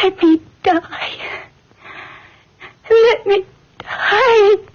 Let me die. Let me die.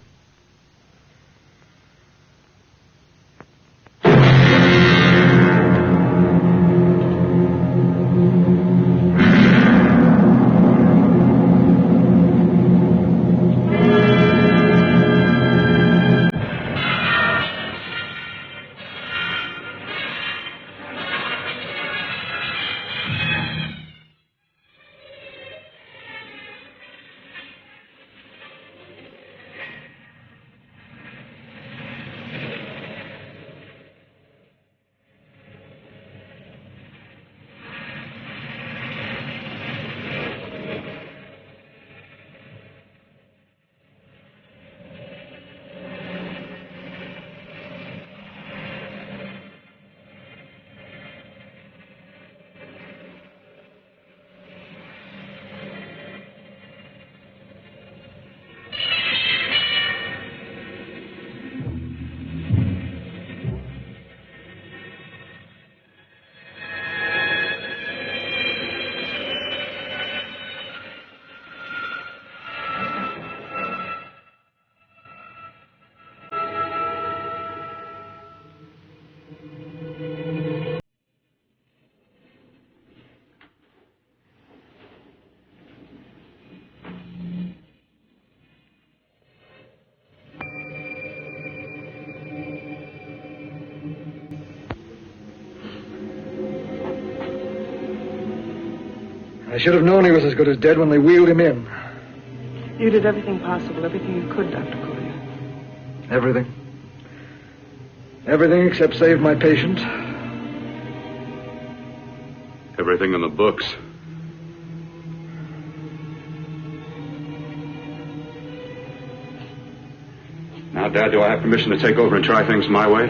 I should have known he was as good as dead when they wheeled him in. You did everything possible, everything you could, Dr. Collier. Everything. Everything except save my patient. Everything in the books. Now, Dad, do I have permission to take over and try things my way?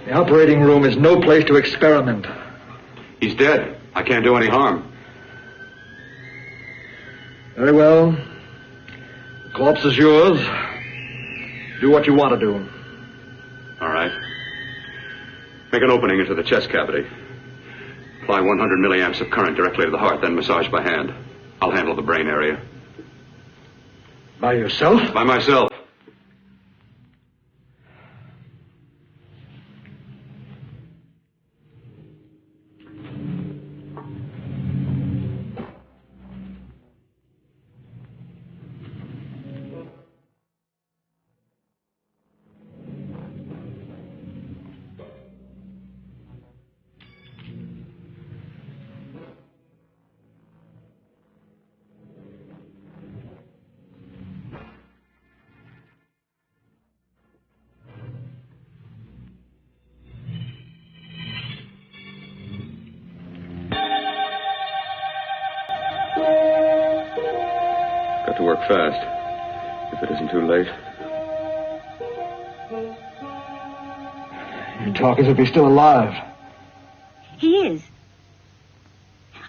The operating room is no place to experiment. He's dead. I can't do any harm. Very well. The corpse is yours. Do what you want to do. All right. Make an opening into the chest cavity. Apply 100 milliamps of current directly to the heart, then massage by hand. I'll handle the brain area. By yourself? By myself. Got to work fast, if it isn't too late. You talk as if he's still alive. He is.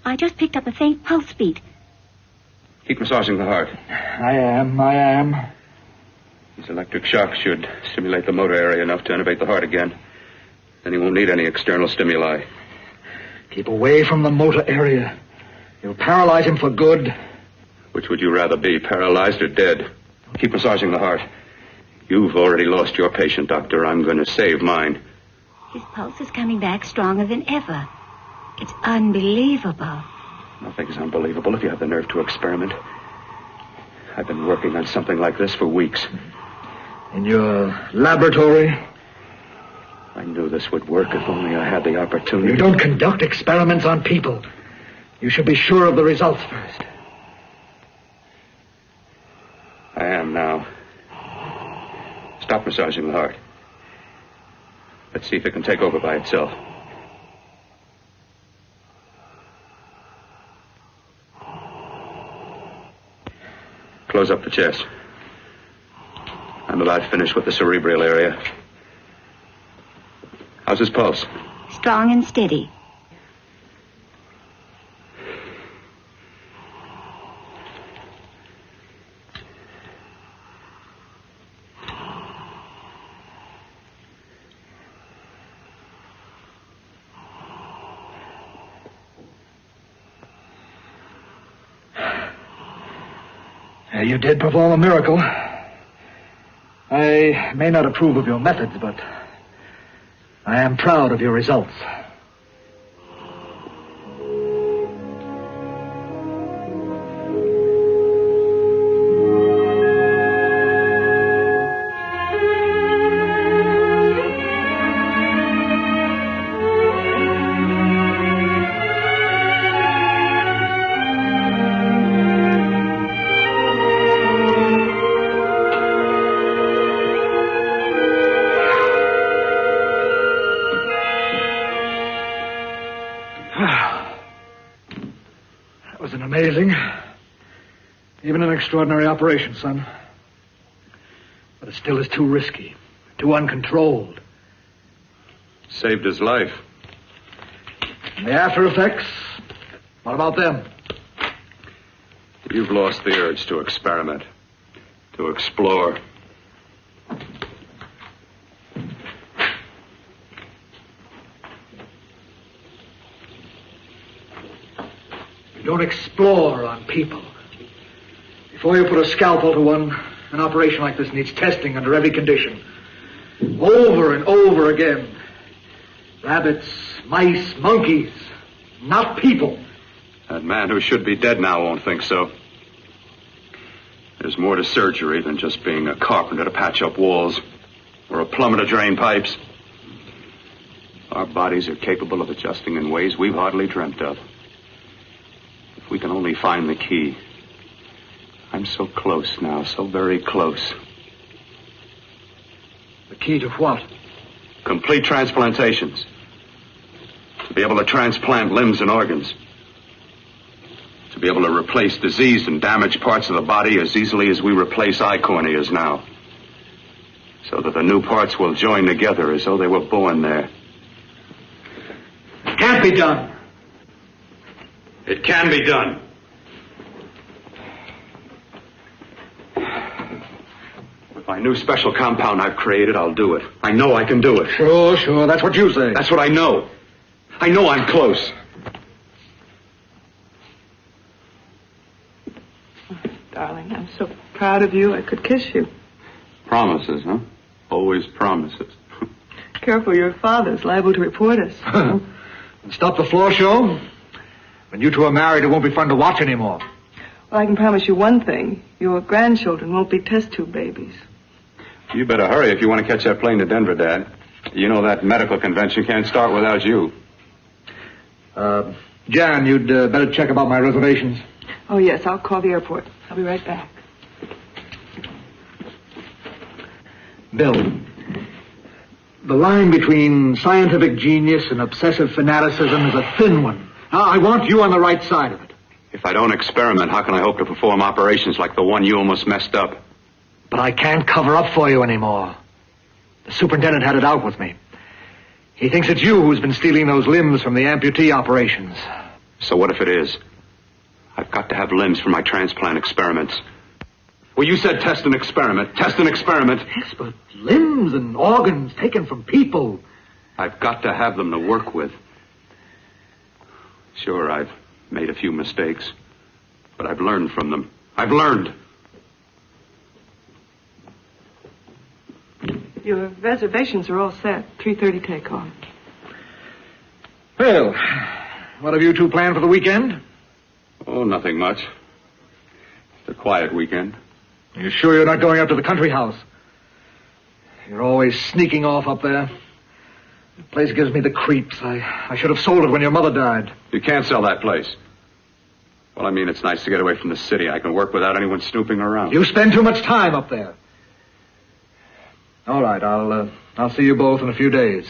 I just picked up a faint pulse beat. Keep massaging the heart. I am. These electric shocks should stimulate the motor area enough to innervate the heart again. Then he won't need any external stimuli. Keep away from the motor area. You'll paralyze him for good. Which would you rather be, paralyzed or dead? Keep massaging the heart. You've already lost your patient, Doctor. I'm going to save mine. His pulse is coming back stronger than ever. It's unbelievable. Nothing's unbelievable if you have the nerve to experiment. I've been working on something like this for weeks. In your laboratory? I knew this would work if only I had the opportunity. You don't conduct experiments on people. You should be sure of the results first. I am now. Stop massaging the heart. Let's see if it can take over by itself. Close up the chest. I'm about finished with the cerebral area. How's his pulse? Strong and steady. You did perform a miracle. I may not approve of your methods, but I am proud of your results. Amazing. Even an extraordinary operation, son. But it still is too risky, too uncontrolled. Saved his life. And the after effects? What about them? You've lost the urge to experiment, to explore. You don't explore on people. Before you put a scalpel to one, an operation like this needs testing under every condition. Over and over again. Rabbits, mice, monkeys, not people. That man who should be dead now won't think so. There's more to surgery than just being a carpenter to patch up walls or a plumber to drain pipes. Our bodies are capable of adjusting in ways we've hardly dreamt of. If we can only find the key. I'm so close now, so very close. The key to what? Complete transplantations. To be able to transplant limbs and organs. To be able to replace diseased and damaged parts of the body as easily as we replace eye corneas now. So that the new parts will join together as though they were born there. It can't be done. It can be done. With my new special compound I've created, I'll do it. I know I can do it. Sure. That's what you say. That's what I know. I know I'm close. Darling, I'm so proud of you, I could kiss you. Promises, huh? Always promises. Careful, your father's liable to report us. And stop the floor show. When you two are married, it won't be fun to watch anymore. Well, I can promise you one thing. Your grandchildren won't be test tube babies. You better hurry if you want to catch that plane to Denver, Dad. You know that medical convention can't start without you. Jan, you'd better check about my reservations. Oh, yes, I'll call the airport. I'll be right back. Bill, the line between scientific genius and obsessive fanaticism is a thin one. I want you on the right side of it. If I don't experiment, how can I hope to perform operations like the one you almost messed up? But I can't cover up for you anymore. The superintendent had it out with me. He thinks it's you who's been stealing those limbs from the amputee operations. So what if it is? I've got to have limbs for my transplant experiments. Well, you said test and experiment. Test and experiment. Yes, but limbs and organs taken from people. I've got to have them to work with. Sure, I've made a few mistakes, but I've learned from them. I've learned. Your reservations are all set. 3:30 takeoff. Well, what have you two planned for the weekend? Oh, nothing much. It's a quiet weekend. Are you sure you're not going up to the country house? You're always sneaking off up there. The place gives me the creeps. I should have sold it when your mother died. You can't sell that place. Well, I mean, it's nice to get away from the city. I can work without anyone snooping around. You spend too much time up there. All right, I'll see you both in a few days.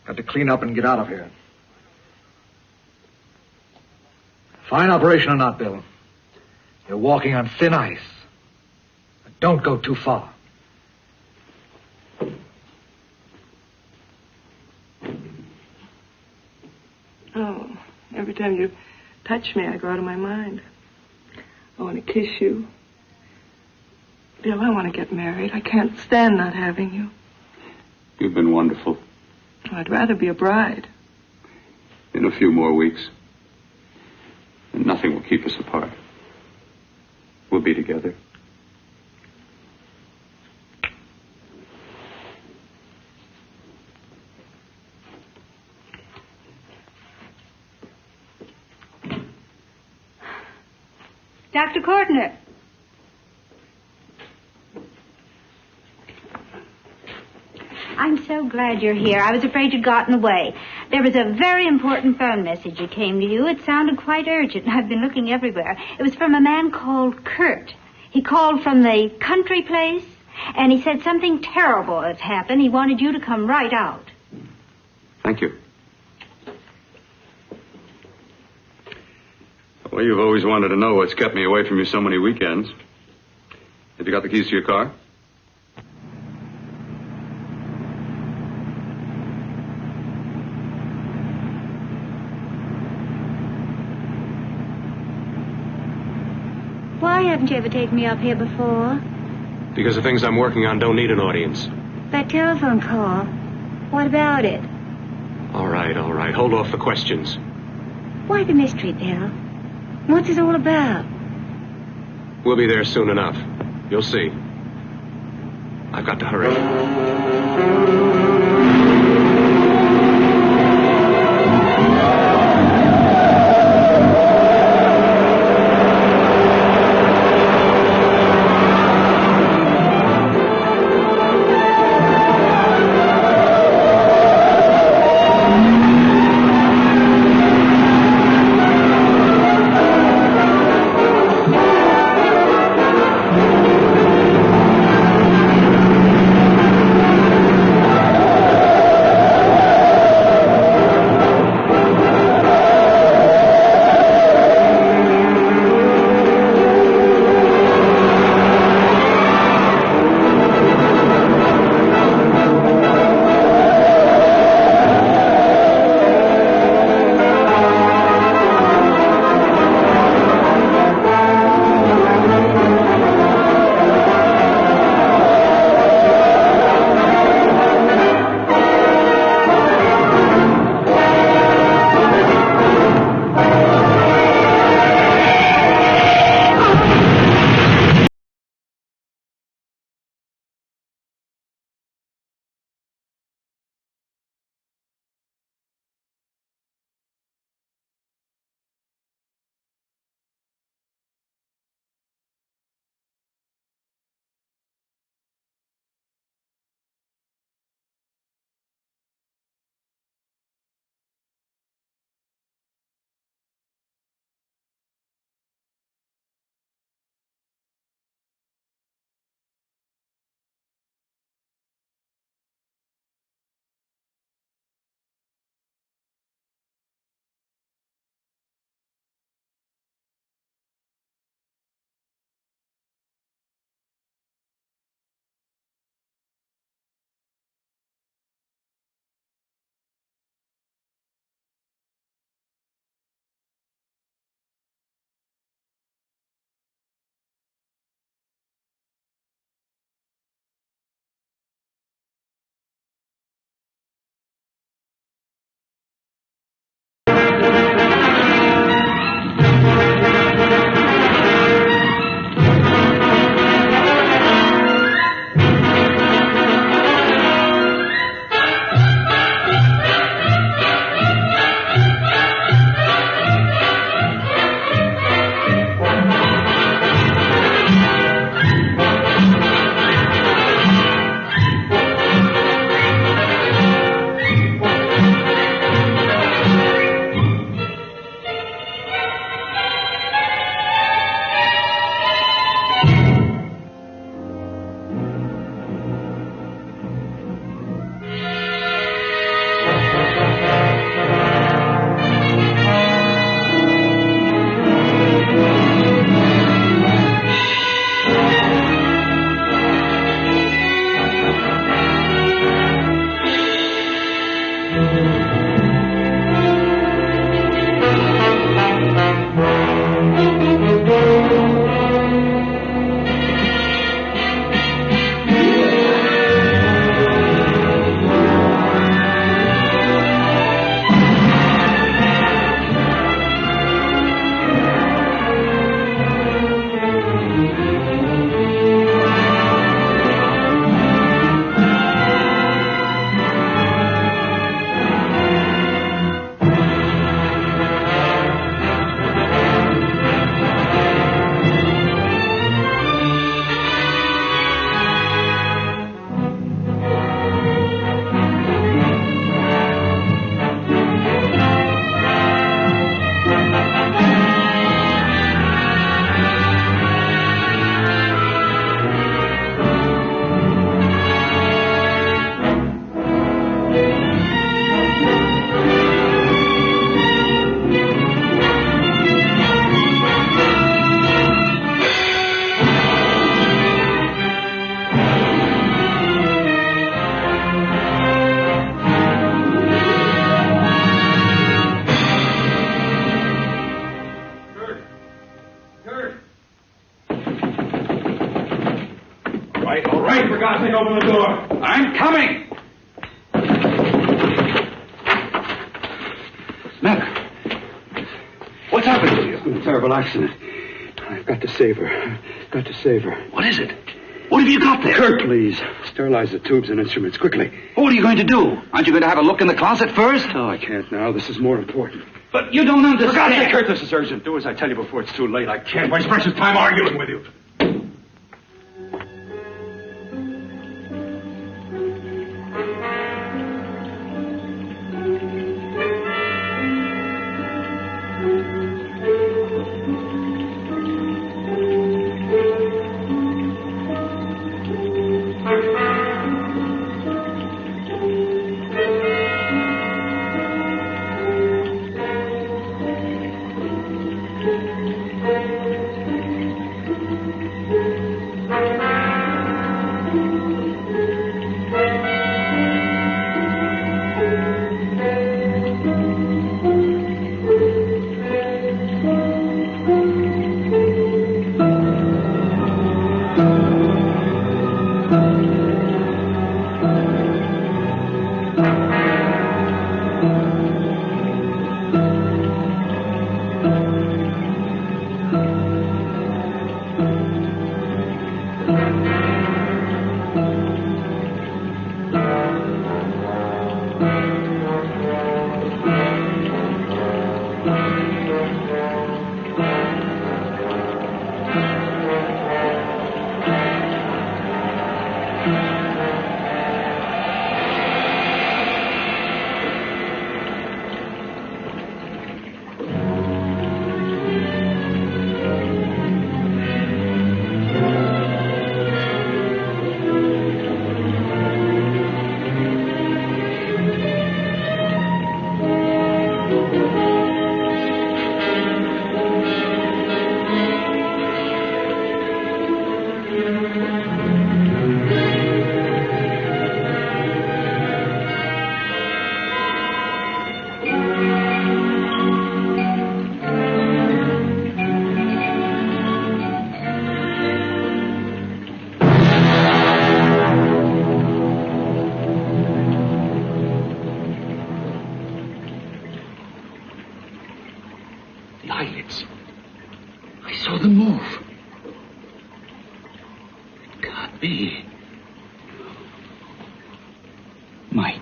Got to clean up and get out of here. Fine operation or not, Bill. You're walking on thin ice. But don't go too far. Oh, every time you touch me, I go out of my mind. I want to kiss you. Bill, I want to get married. I can't stand not having you. You've been wonderful. I'd rather be a bride. In a few more weeks. And nothing will keep us apart. We'll be together. Dr. Courtner. I'm so glad you're here. I was afraid you'd gotten away. There was a very important phone message that came to you. It sounded quite urgent. I've been looking everywhere. It was from a man called Kurt. He called from the country place, and he said something terrible has happened. He wanted you to come right out. Thank you. Well, you've always wanted to know what's kept me away from you so many weekends. Have you got the keys to your car? Why haven't you ever taken me up here before? Because the things I'm working on don't need an audience. That telephone call. What about it? All right. Hold off the questions. Why the mystery, Bill? What's it all about? We'll be there soon enough. You'll see. I've got to hurry. matter? What's happened to you? A terrible accident. I've got to save her. Got to save her. What is it? What have you got there? Kurt, please. Sterilize the tubes and instruments quickly. What are you going to do? Aren't you going to have a look in the closet first? No, I can't now. This is more important. But you don't understand. For God's sake, Kurt, this is urgent. Do as I tell you before it's too late. I can't waste precious time arguing with you.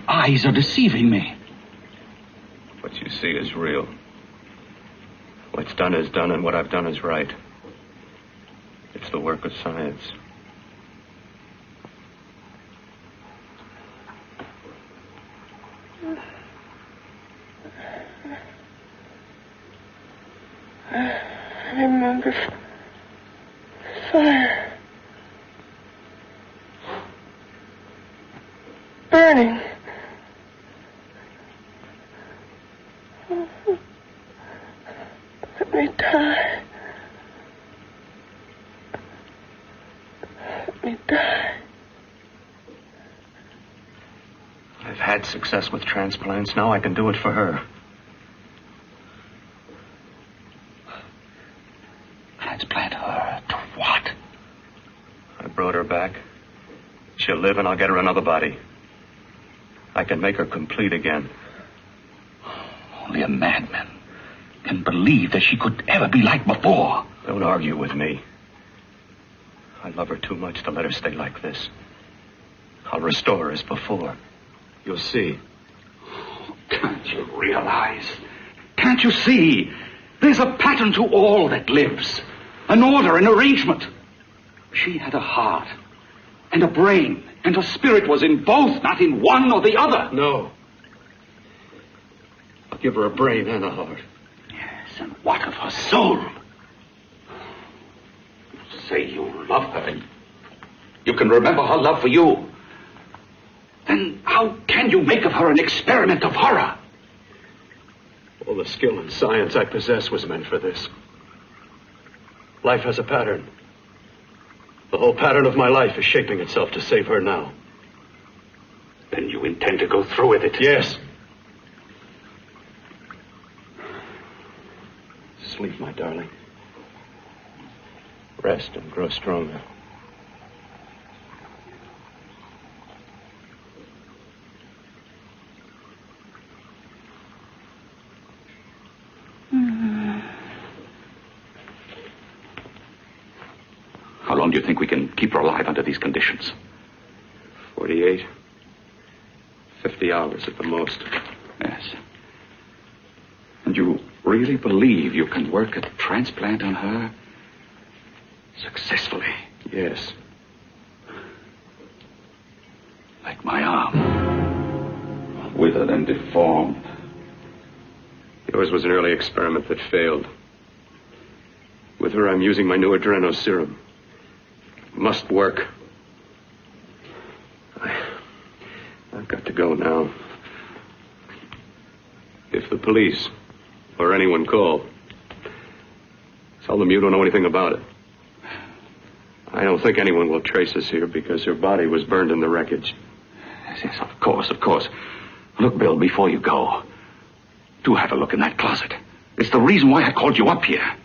Eyes are deceiving me. What you see is real. What's done is done, and what I've done is right. It's the work of science. I remember fire. Burning. Let me die. Let me die. I've had success with transplants. Now I can do it for her. Transplant her to what? I brought her back. She'll live, and I'll get her another body. I can make her complete again. Only a madman can believe that she could ever be like before. Don't argue with me. I love her too much to let her stay like this. I'll restore her as before. You'll see. Can't you realize? Can't you see? There's a pattern to all that lives. An order, an arrangement. She had a heart and a brain, and her spirit was in both, not in one or the other. No. I'll give her a brain and a heart. Yes, and what of her soul? You say you love her, and you can remember her love for you. Then how can you make of her an experiment of horror? All the skill and science I possess was meant for this. Life has a pattern. The whole pattern of my life is shaping itself to save her now. Then you intend to go through with it? Yes. Sleep, my darling. Rest and grow stronger. long do you think we can keep her alive under these conditions? 48. 50 hours at the most. Yes. And you really believe you can work a transplant on her successfully? Yes. Like my arm. Withered and deformed. Yours was an early experiment that failed. With her, I'm using my new adreno serum. It must work. I've got to go now. If the police or anyone call, tell them you don't know anything about it. I don't think anyone will trace us here because her body was burned in the wreckage. Yes, of course, of course. Look, Bill, before you go, do have a look in that closet. It's the reason why I called you up here.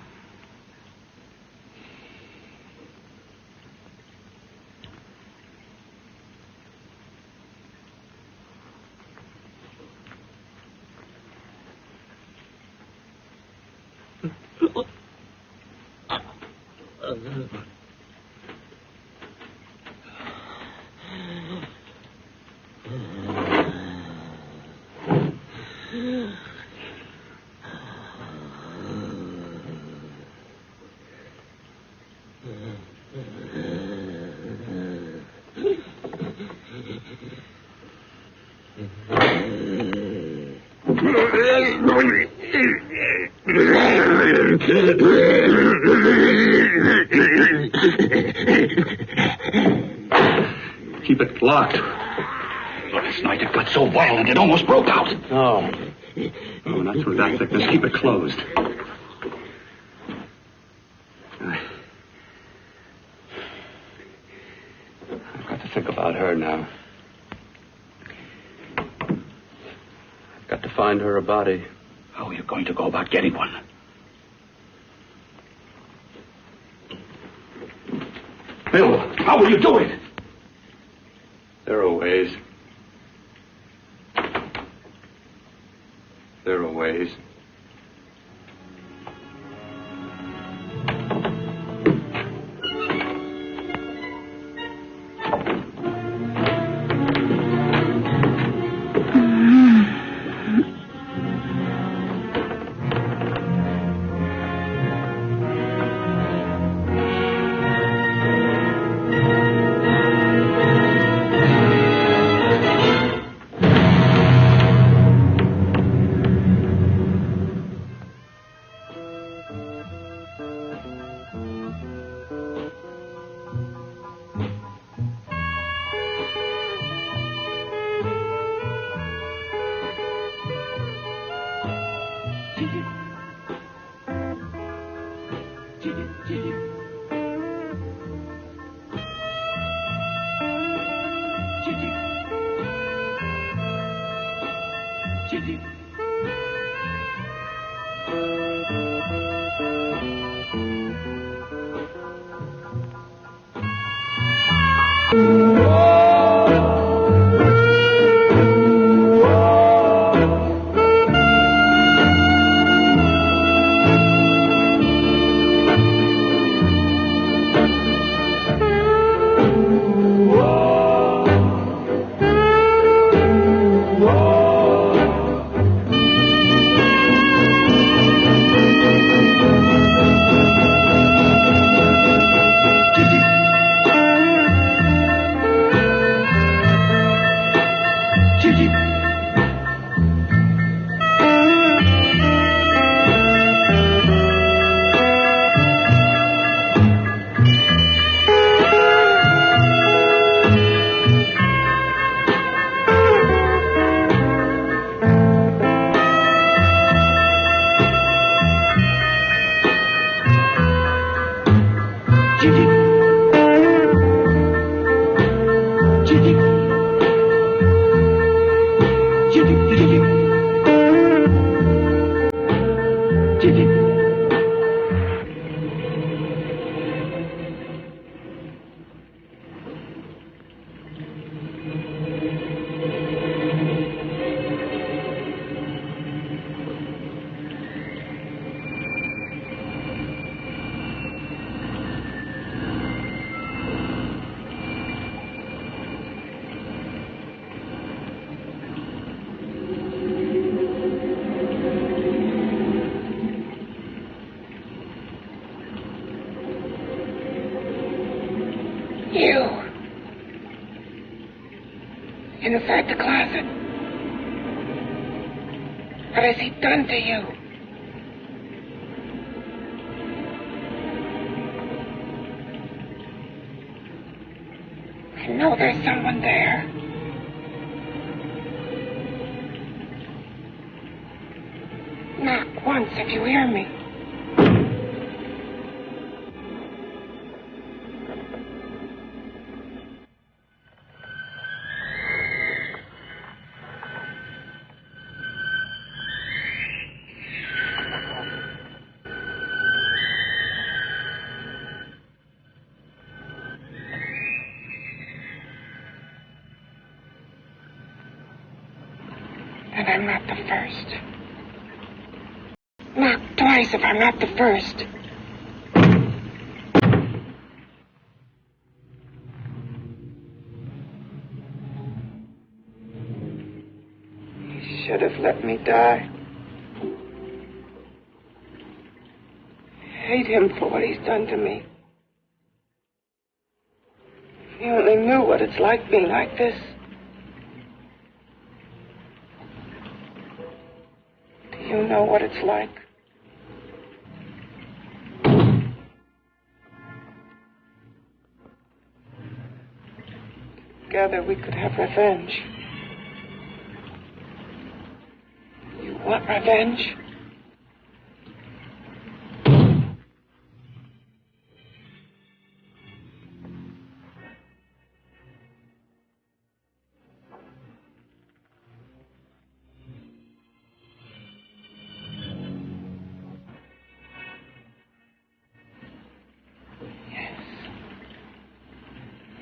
Keep it locked. Last night it got so violent it almost broke out. Oh, not through that thickness. Keep it closed. I've got to think about her now. I've got to find her a body. How are you going to go about getting one? Bill, how will you do it? There are ways. There are ways. inside the closet. What has he done to you? I know there's someone there. Knock once if you hear me. And I'm not the first. Knock twice if I'm not the first. You should have let me die. I hate him for what he's done to me. If you only knew what it's like being like this. You know what it's like. Together we could have revenge. You want revenge?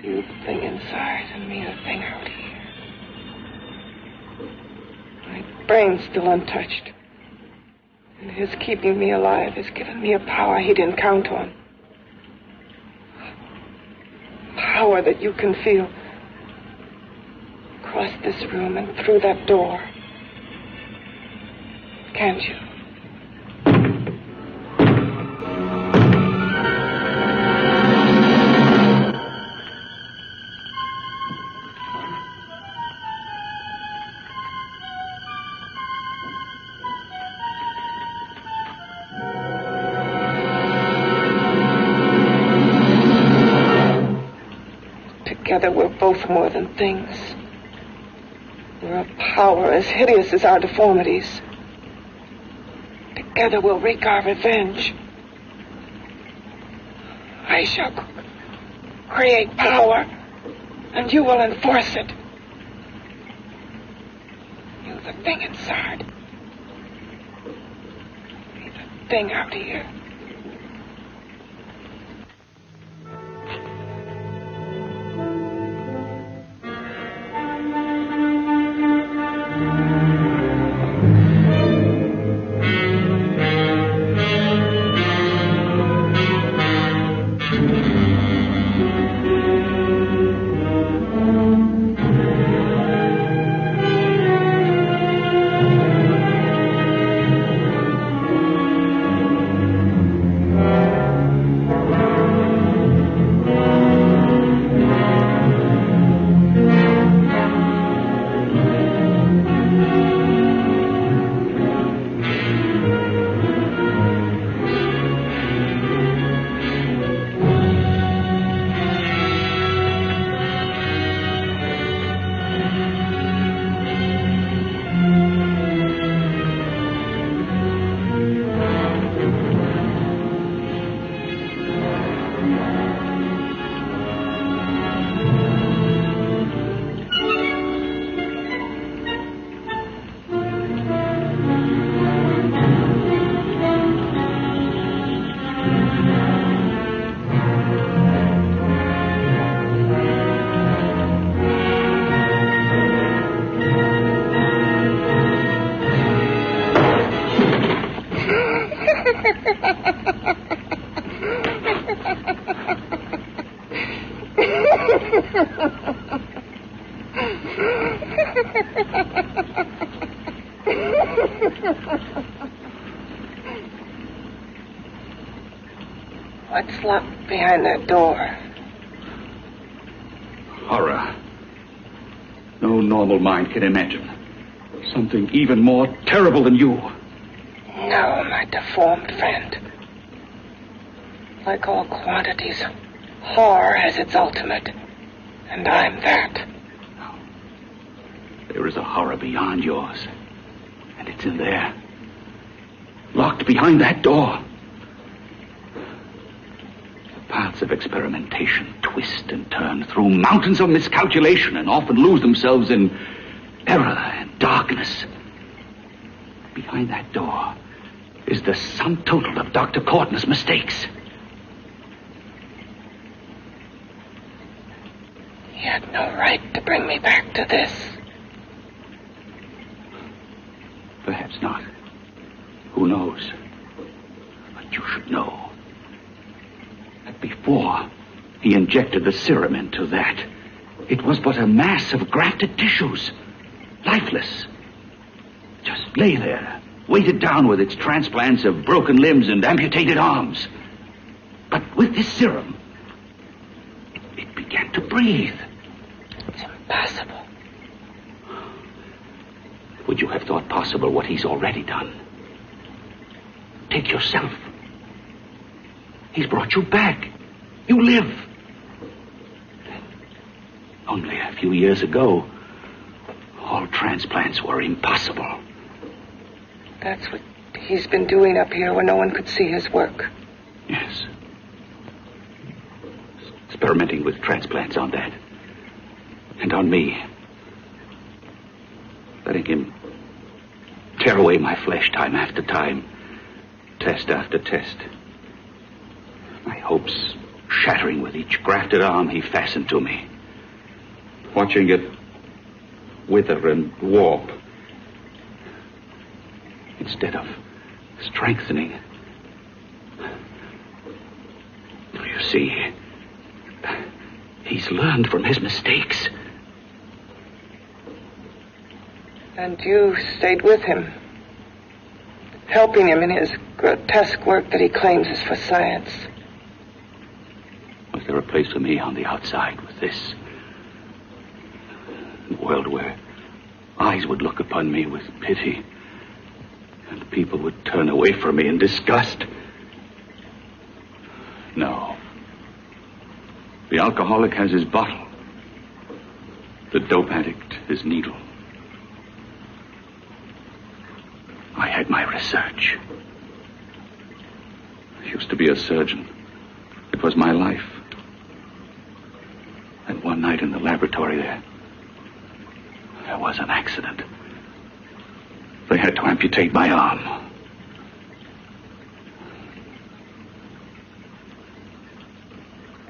You the thing inside and me the thing out here. My brain's still untouched. And his keeping me alive has given me a power he didn't count on. Power that you can feel across this room and through that door. Can't you? Together we're both more than things. We're a power as hideous as our deformities. Together we'll wreak our revenge. I shall create power, and you will enforce it. You the thing inside. Me the thing out here. What's locked behind that door? Horror. No no normal mind can imagine. Something even more terrible than you. No, my deformed friend. Like all quantities, horror has its ultimate. And I'm that. There is a horror beyond yours. And it's in there. Locked behind that door. The paths of experimentation twist and turn through mountains of miscalculation and often lose themselves in error and darkness. Behind that door is the sum total of Dr. Courtney's mistakes. He had no right to bring me back to this. Perhaps not. Who knows? But you should know that before he injected the serum into that, it was but a mass of grafted tissues, lifeless. Just lay there, weighted down with its transplants of broken limbs and amputated arms. But with this serum, it began to breathe. It's impossible. Would you have thought possible what he's already done? Take yourself. He's brought you back. You live. Only a few years ago, all transplants were impossible. That's what he's been doing up here where no one could see his work. Yes. Experimenting with transplants on that. And on me. Letting him tear away my flesh time after time. Test after test. My hopes shattering with each grafted arm he fastened to me. Watching it wither and warp. Instead of strengthening. You see, he's learned from his mistakes. And you stayed with him, helping him in his grotesque work that he claims is for science. Was there a place for me on the outside with this? A world where eyes would look upon me with pity and people would turn away from me in disgust? No. The alcoholic has his bottle. The dope addict his needle. I had my research. I used to be a surgeon. It was my life. And one night in the laboratory there was an accident. They had to amputate my arm.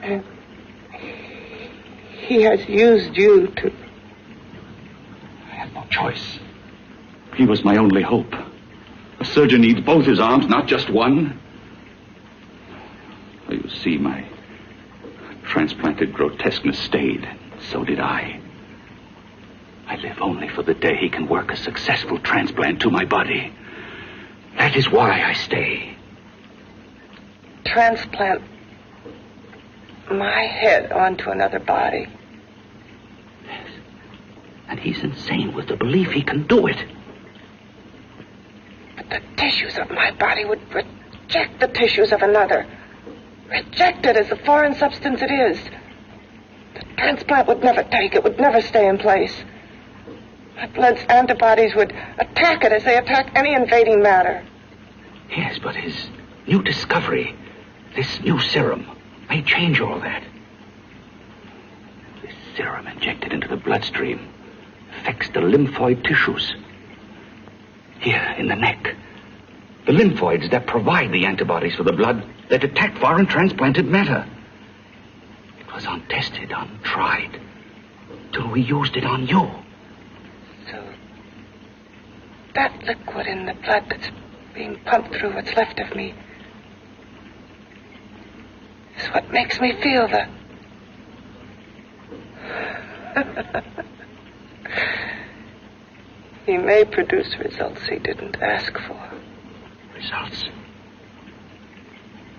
And he has used you to... I had no choice. He was my only hope. A surgeon needs both his arms, not just one. You see, my transplanted grotesqueness stayed. So did I. I live only for the day he can work a successful transplant to my body. That is why I stay. Transplant my head onto another body. Yes. And he's insane with the belief he can do it. But the tissues of my body would reject the tissues of another. Reject it as the foreign substance it is. The transplant would never take it, would never stay in place. My blood's antibodies would attack it as they attack any invading matter. Yes, but his new discovery, this new serum, may change all that. This serum injected into the bloodstream affects the lymphoid tissues. Here, in the neck. The lymphoids that provide the antibodies for the blood that attack foreign transplanted matter. It was untested, untried, till we used it on you. So, that liquid in the blood that's being pumped through what's left of me is what makes me feel the... He may produce results he didn't ask for. Results?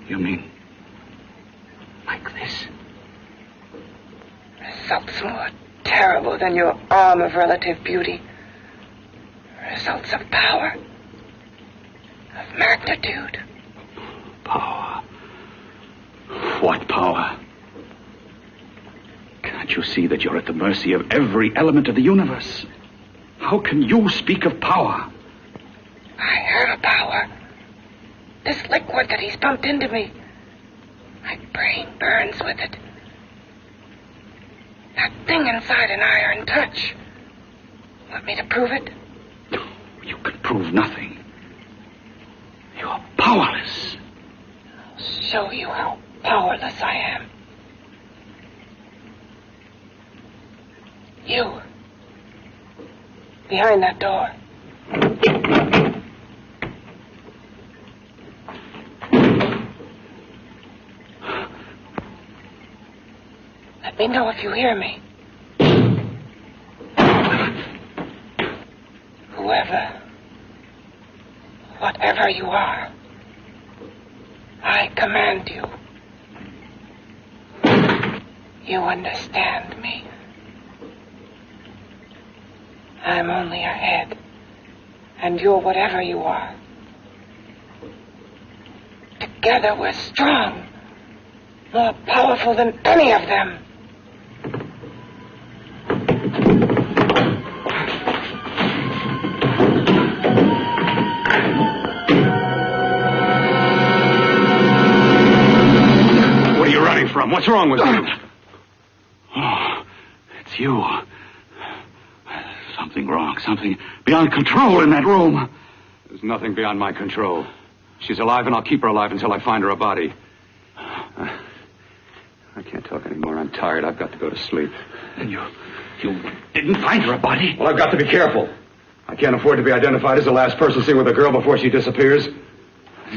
You mean like this? Results more terrible than your arm of relative beauty. Results of power, of magnitude. Power. What power? Can't you see that you're at the mercy of every element of the universe? How can you speak of power? I have a power. This liquid that he's pumped into me. My brain burns with it. That thing inside an iron touch. Want me to prove it? You can prove nothing. You're powerless. I'll show you how powerless I am. You. Behind that door. Let me know if you hear me. Whoever, whatever you are, I command you. You understand me. I'm only a head, and you're whatever you are. Together we're strong, more powerful than any of them. What are you running from? What's wrong with you? Oh, it's you. Something wrong. Something beyond control in that room. There's nothing beyond my control. She's alive, and I'll keep her alive until I find her a body. I can't talk anymore. I'm tired. I've got to go to sleep. And you didn't find her a body? Well, I've got to be careful. I can't afford to be identified as the last person seen with a girl before she disappears.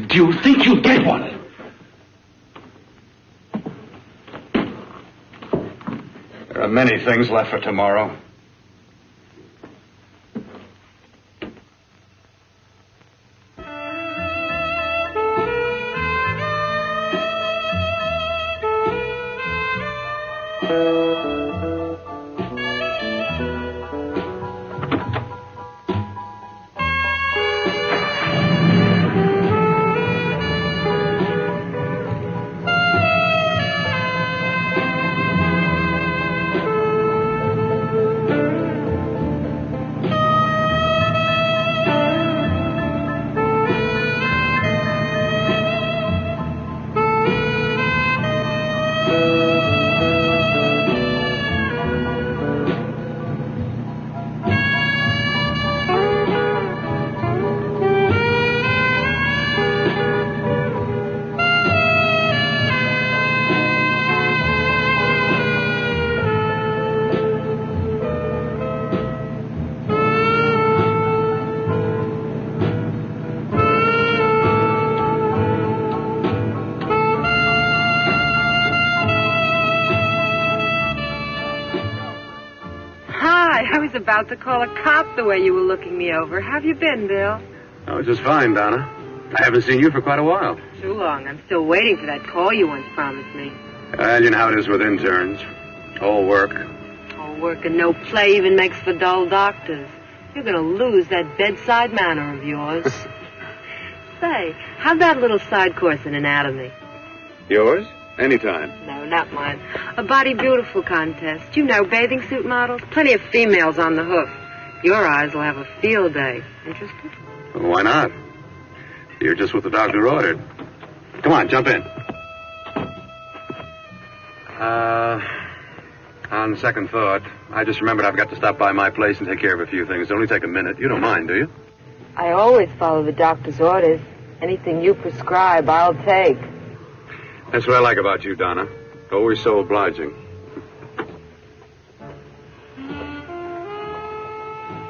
Do you think you'll get one? There are many things left for tomorrow. About to call a cop the way you were looking me over. How have you been, Bill? Oh, just fine, Donna. I haven't seen you for quite a while. Too long. I'm still waiting for that call you once promised me. You know how it is with interns. All work. All work and no play even makes for dull doctors. You're going to lose that bedside manner of yours. Say, how's that little side course in anatomy? Yours? Anytime. No, not mine. A Body Beautiful contest. You know, bathing suit models. Plenty of females on the hoof. Your eyes will have a field day. Interested? Well, why not? You're just what the doctor ordered. Come on, jump in. On second thought, I just remembered I've got to stop by my place and take care of a few things. It'll only take a minute. You don't mind, do you? I always follow the doctor's orders. Anything you prescribe, I'll take. That's what I like about you, Donna. Always so obliging.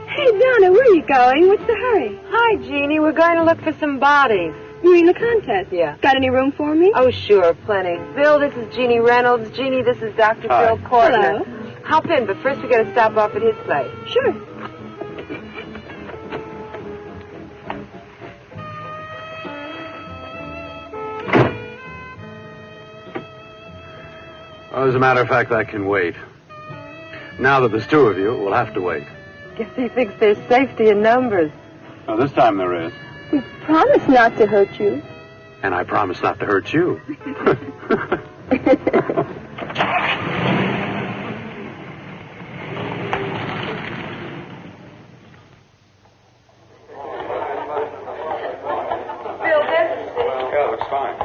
Hey, Donna, where are you going? What's the hurry? Hi, Jeannie. We're going to look for some bodies. You mean the contest? Yeah. Got any room for me? Oh, sure, plenty. Bill, this is Jeannie Reynolds. Jeannie, this is Dr. Hi. Bill Cortner. Hello. Hop in, but first we got to stop off at his place. Sure. Well, as a matter of fact, I can wait. Now that there's two of you, we'll have to wait. Guess he thinks there's safety in numbers. Well, this time there is. We promise not to hurt you. And I promise not to hurt you. Yeah, looks fine.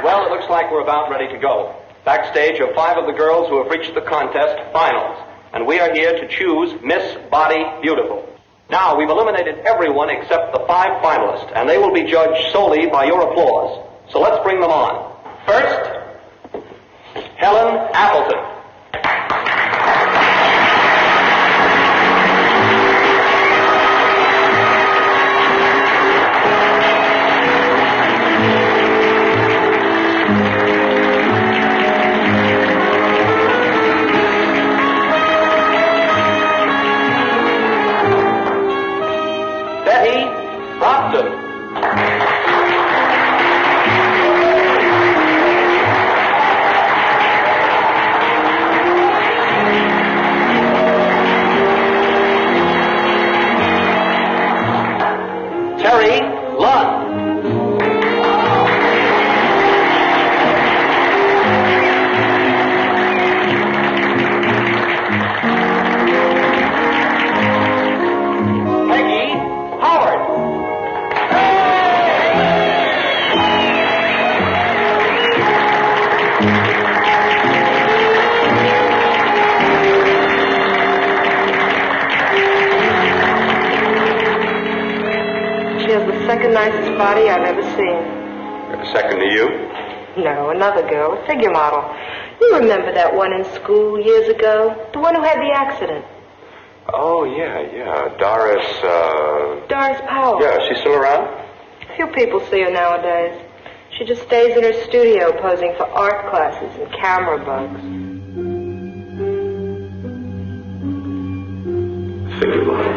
Well, it looks like we're about ready to go. Backstage are 5 of the girls who have reached the contest finals, and we are here to choose Miss Body Beautiful. Now, we've eliminated everyone except the 5 finalists, and they will be judged solely by your applause. So let's bring them on. First, Helen Appleton. Nicest body I've ever seen. Second to you? No, another girl, a figure model. You remember that one in school years ago? The one who had the accident. Oh, yeah. Doris Powell. Yeah, she's still around? Few people see her nowadays. She just stays in her studio posing for art classes and camera bugs. Figure model.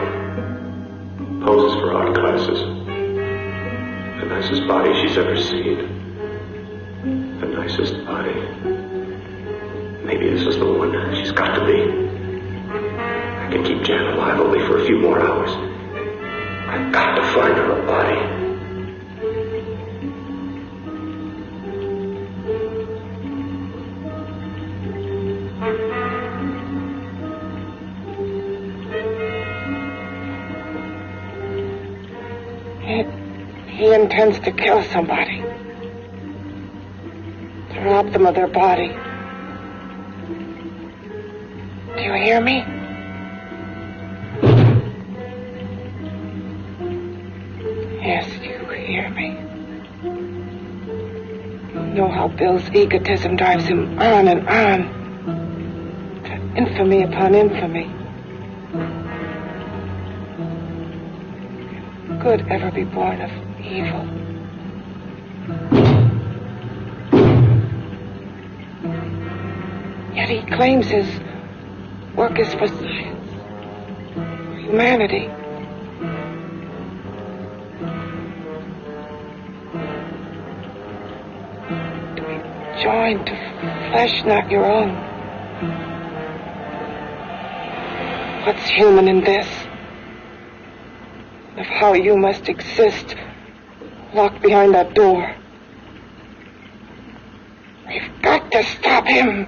Poses for art classes. The nicest body she's ever seen. The nicest body. Maybe this is the one she's got to be. I can keep Jan alive only for a few more hours. I've got to find her a body. He intends to kill somebody. To rob them of their body. Do you hear me? Yes, you hear me. You know how Bill's egotism drives him on and on. To infamy upon infamy. Could ever be born of evil. Yet he claims his work is for science, for humanity. To be joined to flesh not your own. What's human in this? Of how you must exist locked behind that door. We've got to stop him.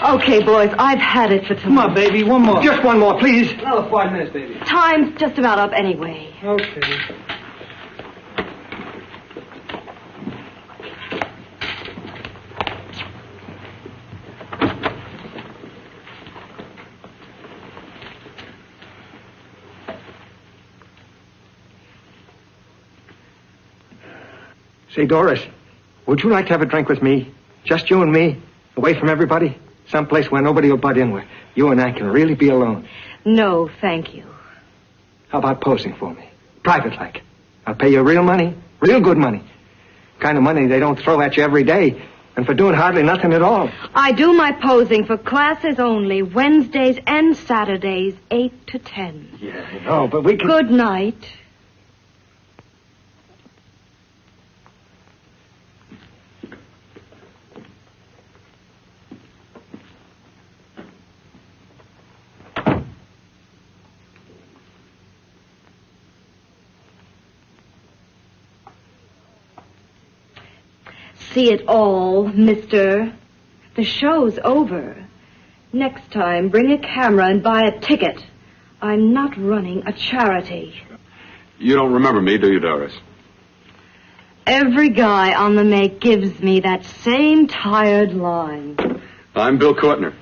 Okay, boys, I've had it for tonight. Come on, baby, one more. Just one more, please. Another 5 minutes, baby. Time's just about up anyway. Okay. Say, Doris, would you like to have a drink with me? Just you and me, away from everybody? Someplace where nobody will butt in, where you and I can really be alone. No, thank you. How about posing for me? Private-like. I'll pay you real money, real good money. Kind of money they don't throw at you every day, and for doing hardly nothing at all. I do my posing for classes only, Wednesdays and Saturdays, 8 to 10. Yeah, I know, but we can... Good night. See it all, mister. The show's over. Next time, bring a camera and buy a ticket. I'm not running a charity. You don't remember me, do you, Doris? Every guy on the make gives me that same tired line. I'm Bill Courtner.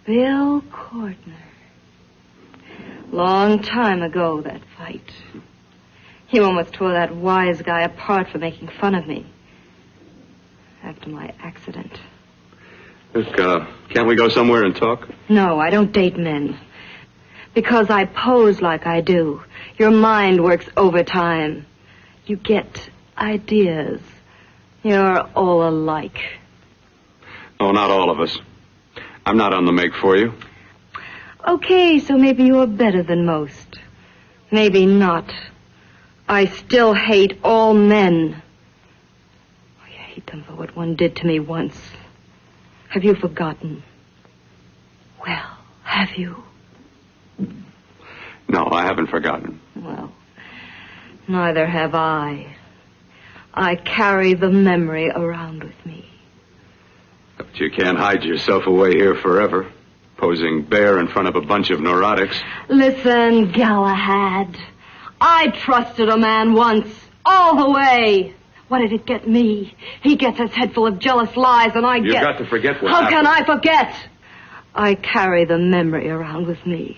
Bill Courtner. Long time ago, that fight. You almost tore that wise guy apart for making fun of me. After my accident. Look, can't we go somewhere and talk? No, I don't date men. Because I pose like I do. Your mind works overtime. You get ideas. You're all alike. Oh, not all of us. I'm not on the make for you. Okay, so maybe you're better than most. Maybe not. I still hate all men. I hate them for what one did to me once. Have you forgotten? Well, have you? No, I haven't forgotten. Well, neither have I. I carry the memory around with me. But you can't hide yourself away here forever, posing bare in front of a bunch of neurotics. Listen, Galahad. I trusted a man once, all the way. What did it get me? He gets his head full of jealous lies, and I get... You've got to forget what How happened. can I forget? I carry the memory around with me.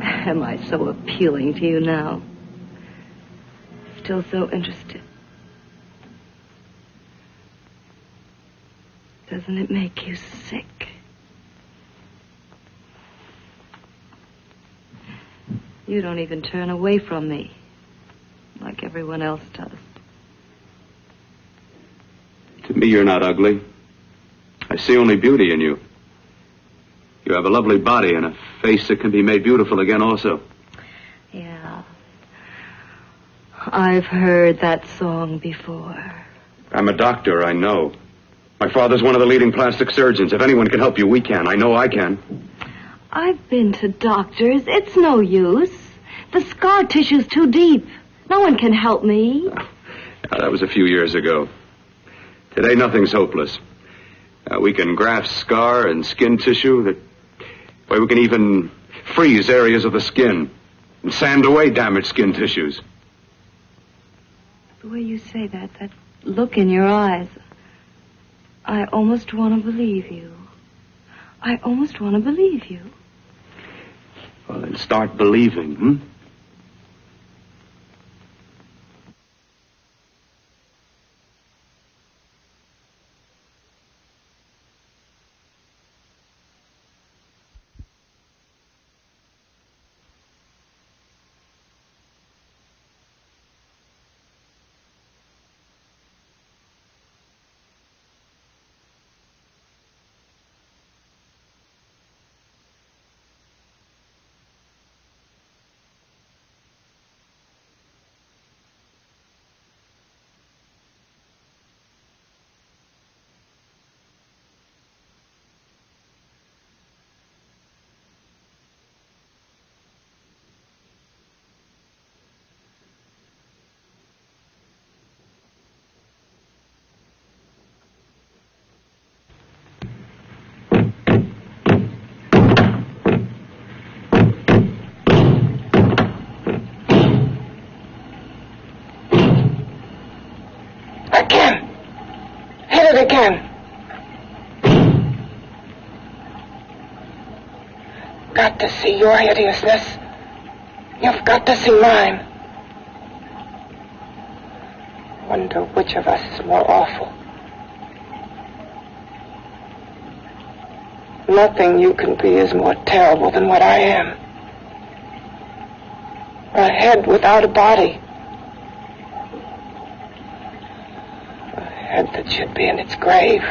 Am I so appealing to you now? Still so interested? Doesn't it make you sick? You don't even turn away from me, like everyone else does. To me, you're not ugly. I see only beauty in you. You have a lovely body and a face that can be made beautiful again also. Yeah. I've heard that song before. I'm a doctor, I know. My father's one of the leading plastic surgeons. If anyone can help you, we can. I know I can. I've been to doctors. It's no use. The scar tissue's too deep. No one can help me. That was a few years ago. Today, nothing's hopeless. We can graft scar and skin tissue. We can even freeze areas of the skin and sand away damaged skin tissues. The way you say that look in your eyes, I almost want to believe you. I almost want to believe you. Well, then start believing, hmm? again. Got to see your hideousness. You've got to see mine. Wonder which of us is more awful. Nothing you can be is more terrible than what I am. A head without a body. A head that should be in its grave.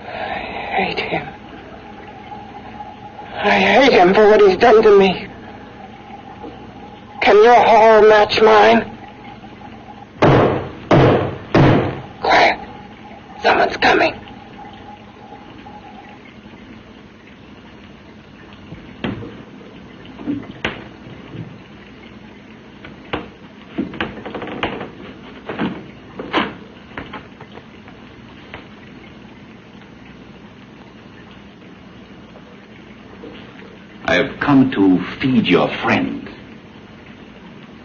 I hate him. I hate him for what he's done to me. Can your horror match mine? Quiet. Someone's coming. I have come to feed your friend.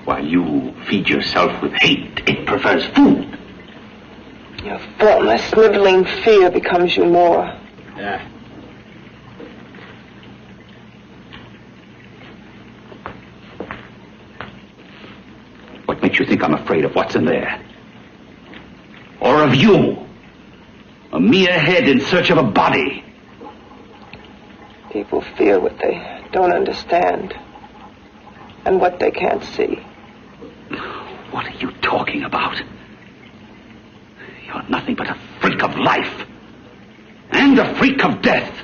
While you feed yourself with hate, it prefers food. Your thoughtless, sniveling fear becomes you more. Yeah. What makes you think I'm afraid of what's in there? Or of you? A mere head in search of a body. People fear what they don't understand and what they can't see. What are you talking about? You're nothing but a freak of life and a freak of death.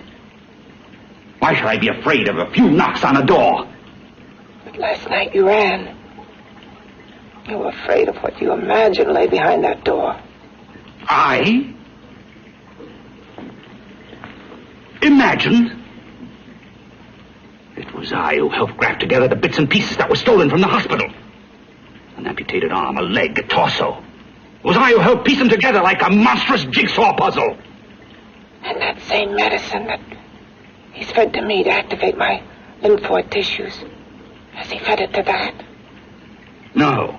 Why should I be afraid of a few knocks on a door? But last night you ran. You were afraid of what you imagined lay behind that door. I? Imagined? It was I who helped graft together the bits and pieces that were stolen from the hospital. An amputated arm, a leg, a torso. It was I who helped piece them together like a monstrous jigsaw puzzle. And that same medicine that he's fed to me to activate my lymphoid tissues. Has he fed it to that? No.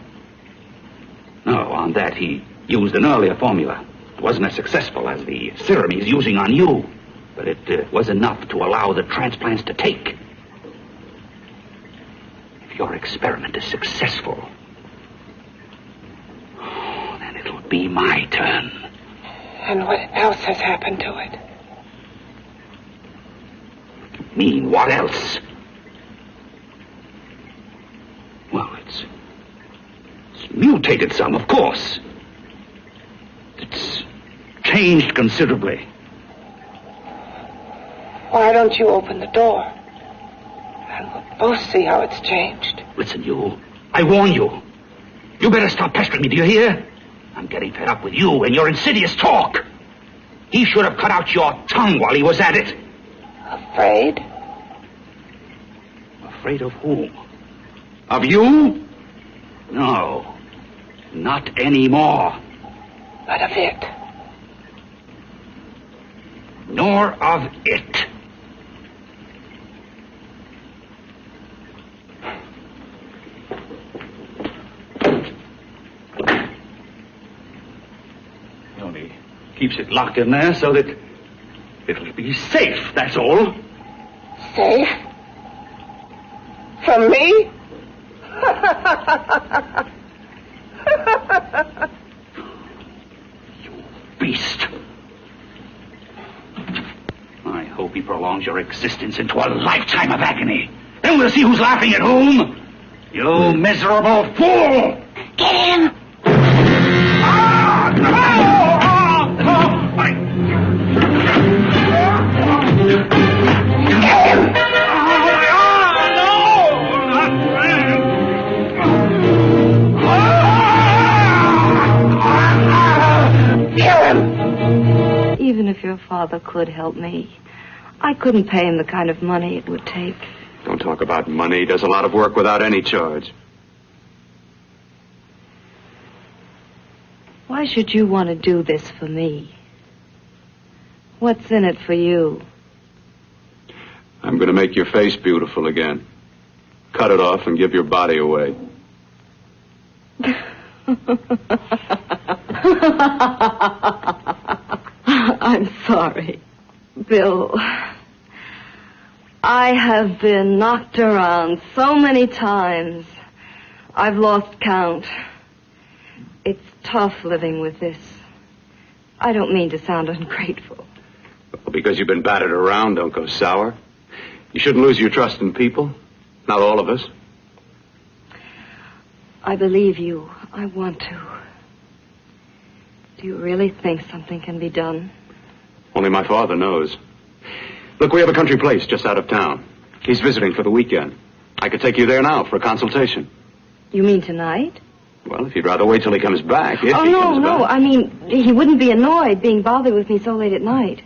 No, on that he used an earlier formula. It wasn't as successful as the serum he's using on you. But it was enough to allow the transplants to take. If your experiment is successful, then it'll be my turn. And what else has happened to it? You mean, what else? Well, it's mutated some, of course. It's changed considerably. Why don't you open the door? And we'll both see how it's changed. Listen, you. I warn you. You better stop pestering me, do you hear? I'm getting fed up with you and your insidious talk. He should have cut out your tongue while he was at it. Afraid? Afraid of whom? Of you? No. Not anymore. But of it. Nor of it. He only keeps it locked in there so that it'll be safe, that's all. Safe? From me? You beast. I hope he prolongs your existence into a lifetime of agony. Then we'll see who's laughing at whom. You miserable fool! Get him! Even if your father could help me, I couldn't pay him the kind of money it would take. Don't talk about money. He does a lot of work without any charge. Why should you want to do this for me? What's in it for you? I'm going to make your face beautiful again. Cut it off and give your body away. I'm sorry, Bill. I have been knocked around so many times. I've lost count. It's tough living with this. I don't mean to sound ungrateful. Well, because you've been battered around, don't go sour. You shouldn't lose your trust in people. Not all of us. I believe you. I want to. Do you really think something can be done? Only my father knows. Look, we have a country place just out of town. He's visiting for the weekend. I could take you there now for a consultation. You mean tonight? Well, if you'd rather wait till he comes back. No. I mean, he wouldn't be annoyed being bothered with me so late at night.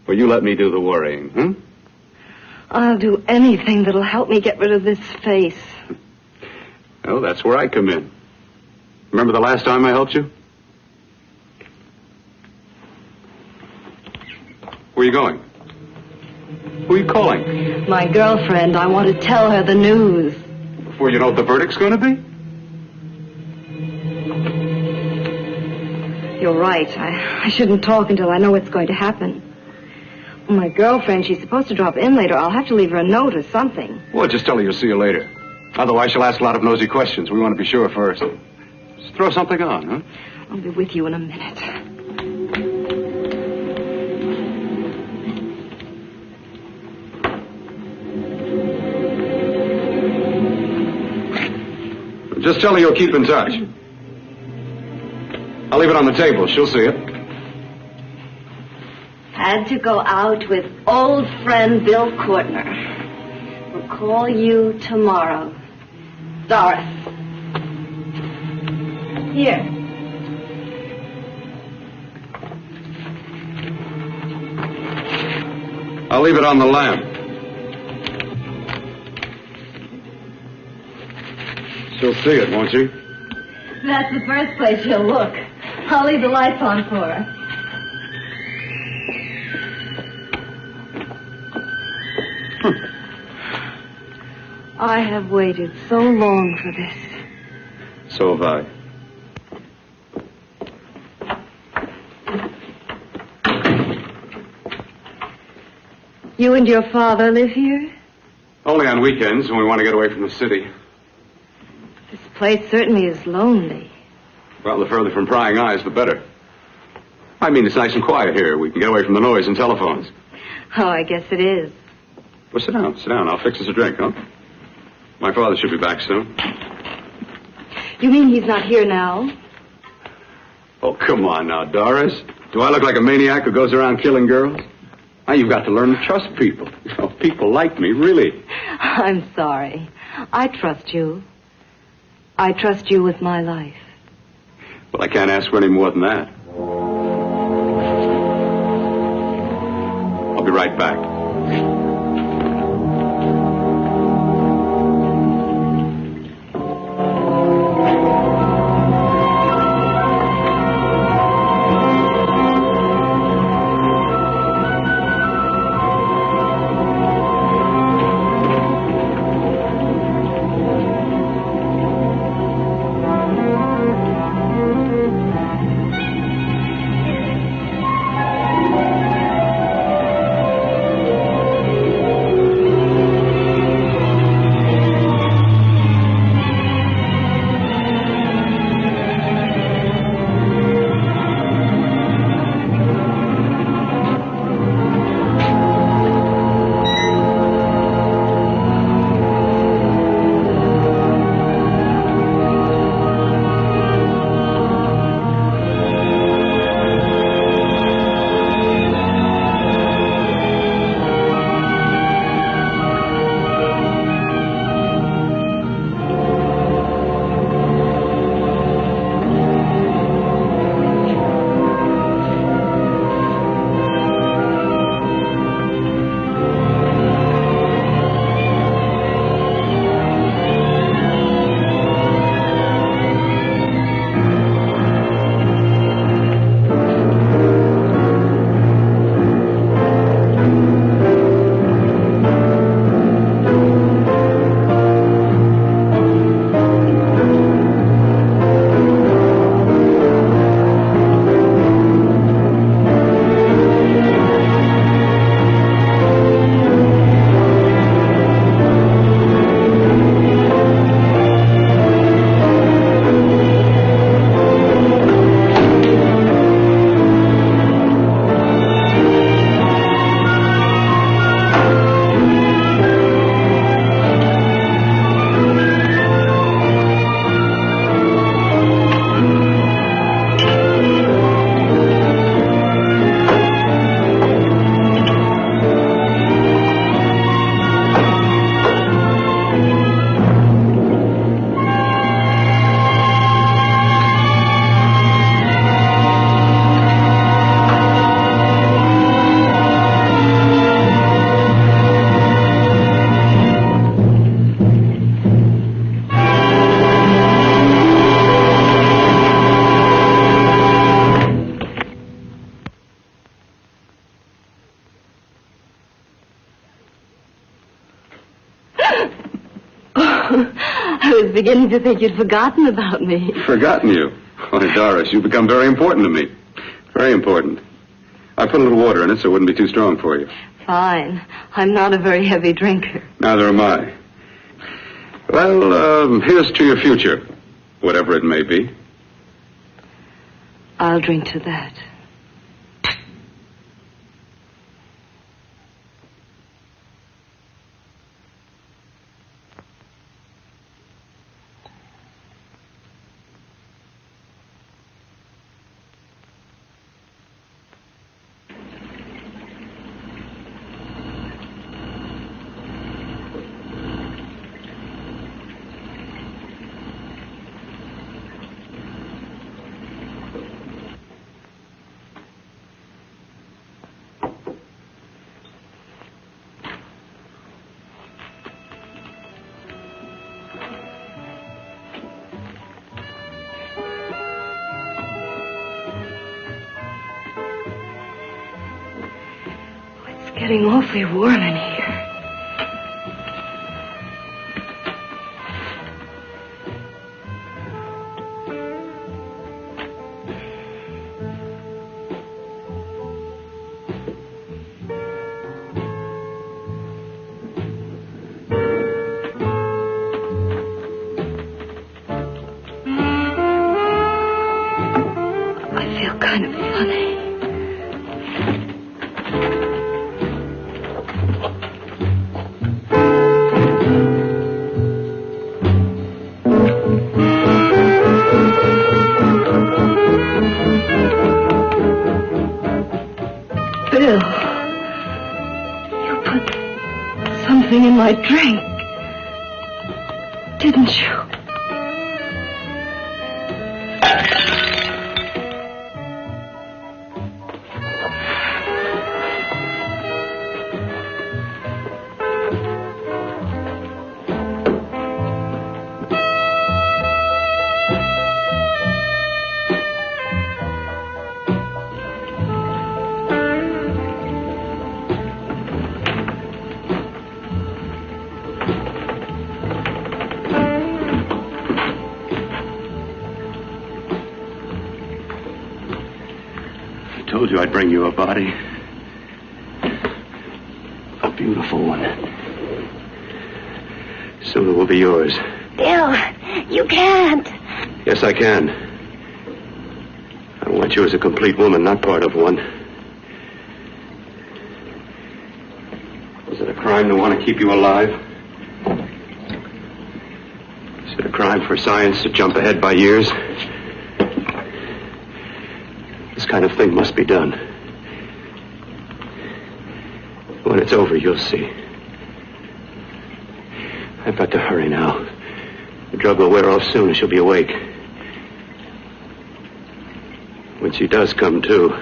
Well, you let me do the worrying, hmm? I'll do anything that'll help me get rid of this face. Well, that's where I come in. Remember the last time I helped you? Where are you going? Who are you calling? My girlfriend. I want to tell her the news. Before you know what the verdict's going to be? You're right. I shouldn't talk until I know what's going to happen. My girlfriend, she's supposed to drop in later. I'll have to leave her a note or something. Well, just tell her you'll see her later. Otherwise, she'll ask a lot of nosy questions. We want to be sure first. Just throw something on, huh? I'll be with you in a minute. Just tell her you'll keep in touch. I'll leave it on the table. She'll see it. Had to go out with old friend Bill Courtner. We'll call you tomorrow. Doris. Here. I'll leave it on the lamp. She'll see it, won't she? That's the first place she'll look. I'll leave the lights on for her. I have waited so long for this. So have I. You and your father live here? Only on weekends when we want to get away from the city. This place certainly is lonely. Well, the further from prying eyes, the better. I mean, it's nice and quiet here. We can get away from the noise and telephones. Oh, I guess it is. Well, sit down. Sit down. I'll fix us a drink, huh? My father should be back soon. You mean he's not here now? Oh, come on now, Doris. Do I look like a maniac who goes around killing girls? Now, you've got to learn to trust people. You know, people like me, really. I'm sorry. I trust you. I trust you with my life. Well, I can't ask for any more than that. I'll be right back. I was beginning to think you'd forgotten about me. Forgotten you? Why, Doris, you've become very important to me. Very important. I put a little water in it so it wouldn't be too strong for you. Fine. I'm not a very heavy drinker. Neither am I. Well, here's to your future, whatever it may be. I'll drink to that. Getting awfully warm in here. I feel kind of funny. In my drink, didn't you? I told you I'd bring you a body. A beautiful one. Soon it will be yours. Bill, you can't. Yes, I can. I want you as a complete woman, not part of one. Is it a crime to want to keep you alive? Is it a crime for science to jump ahead by years? This kind of thing must be done. When it's over, you'll see. I've got to hurry now. The drug will wear off soon and she'll be awake. When she does come to,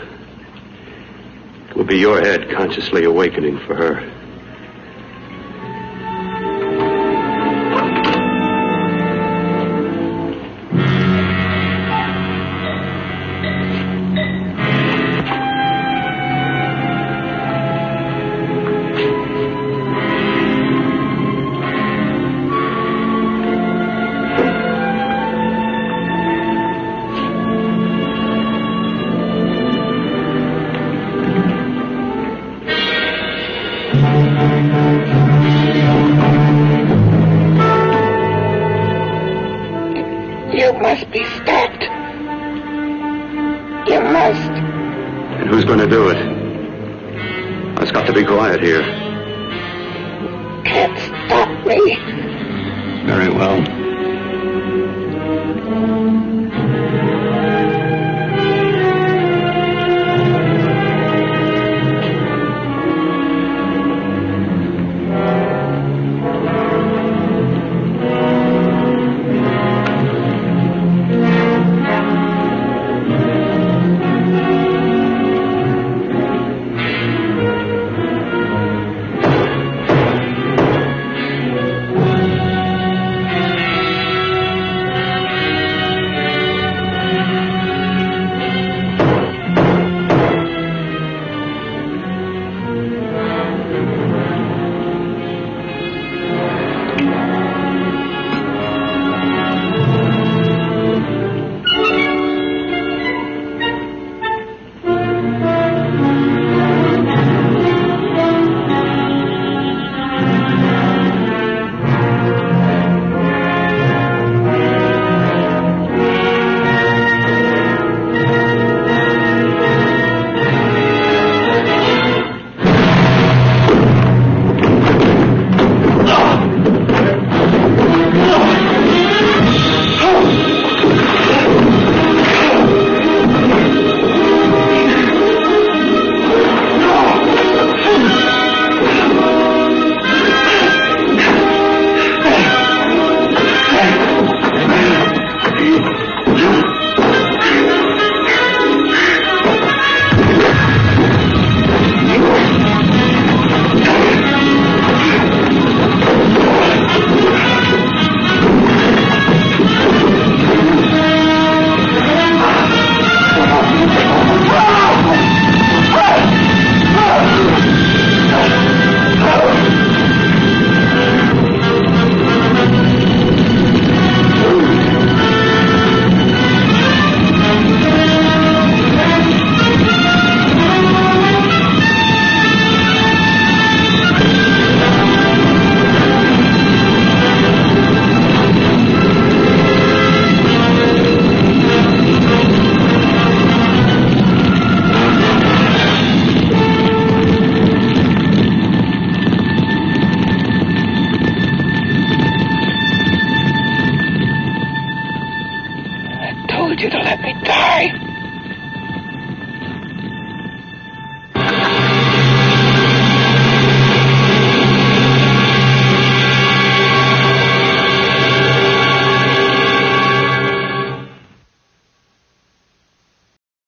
it will be your head consciously awakening for her. You must be stopped. You must. And who's going to do it? It's got to be quiet here. Can't stop me. Very well.